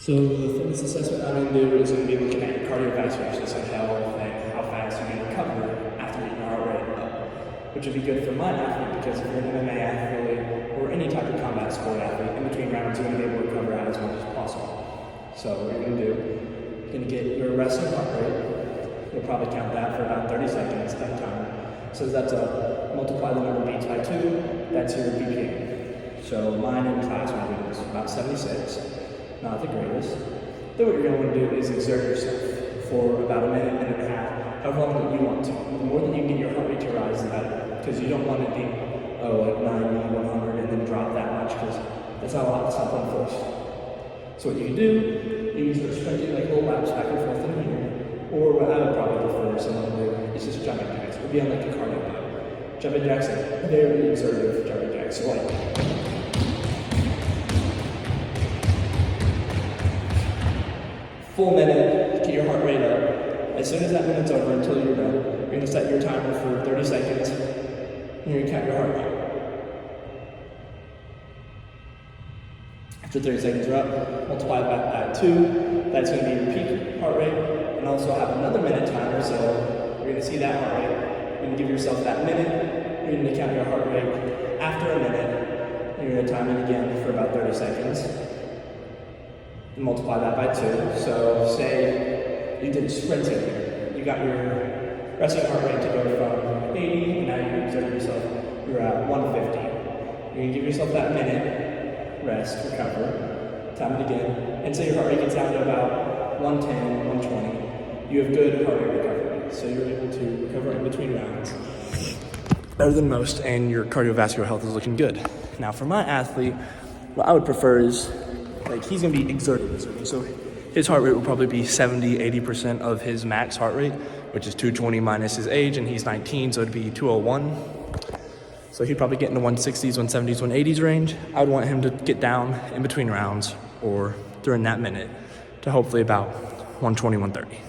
So the fitness assessment I'm going to do is going to be looking at your cardiovascular system health and how fast you can recover after getting your heart rate up, which would be good for my athlete because if you're an MMA athlete or any type of combat sport athlete, in between rounds you're going to be able to recover as much as possible. So what you're going to do, you're going to get your resting heart rate. You'll probably count that for about 30 seconds at a time. So that's multiply the number of beats by 2, that's your BPM. So mine in class when we do this about 76. Not the greatest. Then what you're going to want to do is exert yourself for about a minute, minute and a half, however long that you want to. The more that you can get your heart rate to rise, the better. Because you don't want it being, like 90, 100, and then drop that much, because that's not a lot, that's not fun for us. So what you can do, you can start sprinting like little laps back and forth in here. Or what I would probably prefer someone to do is just jumping jacks. It would be on like the cardio mode. Jumping jacks are very exertive jumping jacks. So like, full minute, get your heart rate up. As soon as that minute's over until you're done, you're going to set your timer for 30 seconds, and you're going to count your heart rate. After 30 seconds are up, multiply that by 2, that's going to be your peak heart rate, and also have another minute timer, so you're going to see that heart rate. You're going to give yourself that minute, you're going to count your heart rate. After a minute, you're going to time it again for about 30 seconds. And multiply that by 2. So say you did sprinting here. You got your resting heart rate to go from 80, and now you exert yourself, you're at 150. You're going to give yourself that minute, rest, recover, time it again, and say your heart rate gets down to about 110, 120. You have good heart rate recovery. So you're able to recover in between rounds better than most, and your cardiovascular health is looking good. Now for my athlete, what I would prefer is like he's gonna be exerting. So his heart rate will probably be 70, 80% of his max heart rate, which is 220 minus his age, and he's 19, so it'd be 201. So he'd probably get in the 160s, 170s, 180s range. I would want him to get down in between rounds or during that minute to hopefully about 120, 130.